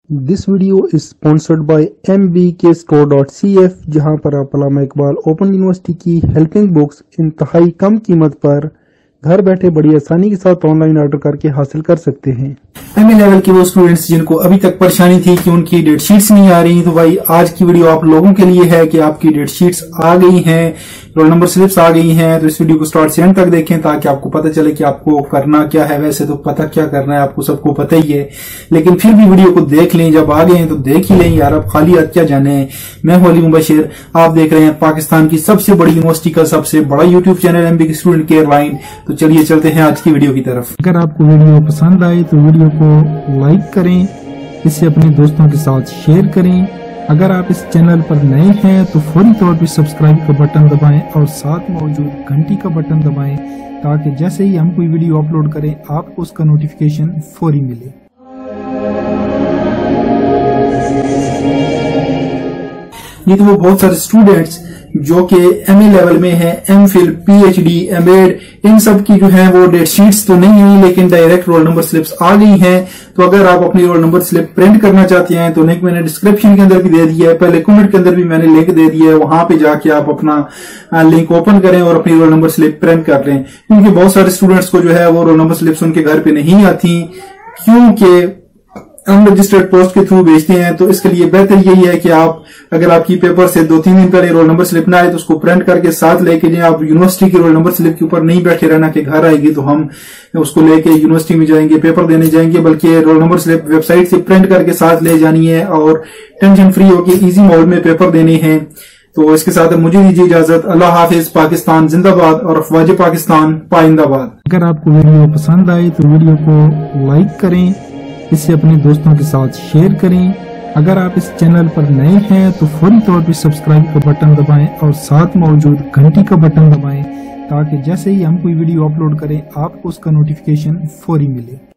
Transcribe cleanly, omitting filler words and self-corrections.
This video is sponsored by mbkstore.cf जहां पर आप अल्लामा इकबाल ओपन यूनिवर्सिटी की हेल्पिंग बुक्स इंतहाई कम कीमत पर घर बैठे बड़ी आसानी के साथ ऑनलाइन ऑर्डर करके हासिल कर सकते हैं। एमए लेवल के वो स्टूडेंट्स जिनको अभी तक परेशानी थी कि उनकी डेट शीट्स नहीं आ रही, तो भाई आज की वीडियो आप लोगों के लिए है कि आपकी डेट शीट्स आ गई हैं, रोल नंबर स्लिप्स आ गई हैं। तो इस वीडियो को स्टार्ट से एंड तक देखें ताकि आपको पता चले कि आपको करना क्या है। वैसे तो पता क्या करना है आपको सबको पता ही है, लेकिन फिर भी वीडियो को देख लें। जब आ गए हैं तो देख ही लें यार, अब खाली हाथ क्या जाने हैं। मैं हूं अली मुबशिर, आप देख रहे हैं पाकिस्तान की सबसे बड़ी यूनिवर्सिटी का सबसे बड़ा YouTube channel MBK student care line. तो चलिए चलते हैं आज की वीडियो की तरफ। अगर आपको वीडियो पसंद आए तो वीडियो को लाइक करें, इसे अपने दोस्तों के साथ शेयर करें। अगर आप इस चैनल पर नए हैं तो फौरी तौर पर सब्सक्राइब का बटन दबाएं और साथ मौजूद घंटी का बटन दबाएं ताकि जैसे ही हम कोई वीडियो अपलोड करें आपको उसका नोटिफिकेशन फौरी मिले। ये तो वो बहुत सारे स्टूडेंट्स जो कि MA लेवल में है, MPhil, PhD, MAd, इन सब की जो है वो डेट शीट्स तो नहीं हुई लेकिन डायरेक्ट रोल नंबर स्लिप्स आ गई हैं। तो अगर आप अपनी रोल नंबर स्लिप प्रिंट करना चाहते हैं तो लिंक मैंने डिस्क्रिप्शन के अंदर भी दे दिया है, पहले कमेंट के अंदर भी मैंने लिंक दे दिया है, वहां पे जाके आप अपना लिंक ओपन करें और अपनी रोल नंबर स्लिप प्रिंट कर लें। क्योंकि बहुत सारे स्टूडेंट्स को जो है वो रोल नंबर स्लिप्स उनके घर पे नहीं आती, क्योंकि अनरजिस्टर्ड पोस्ट के थ्रू भेजते हैं। तो इसके लिए बेहतर यही है कि आप अगर आपकी पेपर से 2-3 दिन पहले रोल नंबर स्लिप ना आए तो उसको प्रिंट करके साथ लेके जाएं। आप यूनिवर्सिटी की रोल नंबर स्लिप के ऊपर नहीं बैठे रहना कि घर आएगी तो हम उसको लेके यूनिवर्सिटी में जाएंगे, पेपर देने जाएंगे, बल्कि रोल नंबर स्लिप वेबसाइट से प्रिंट करके साथ ले जानी है और टेंशन फ्री होकर इजी मोड में पेपर देने हैं। तो इसके साथ मुझे दीजिए इजाजत। अल्लाह हाफिज। पाकिस्तान जिंदाबाद और अफवाज पाकिस्तान पाइंदाबाद। अगर आपको वीडियो पसंद आए तो वीडियो को लाइक करें, इसे अपने दोस्तों के साथ शेयर करें। अगर आप इस चैनल पर नए हैं तो फौरी तौर पर सब्सक्राइब का बटन दबाएं और साथ मौजूद घंटी का बटन दबाएं ताकि जैसे ही हम कोई वीडियो अपलोड करें आपको उसका नोटिफिकेशन फौरी मिले।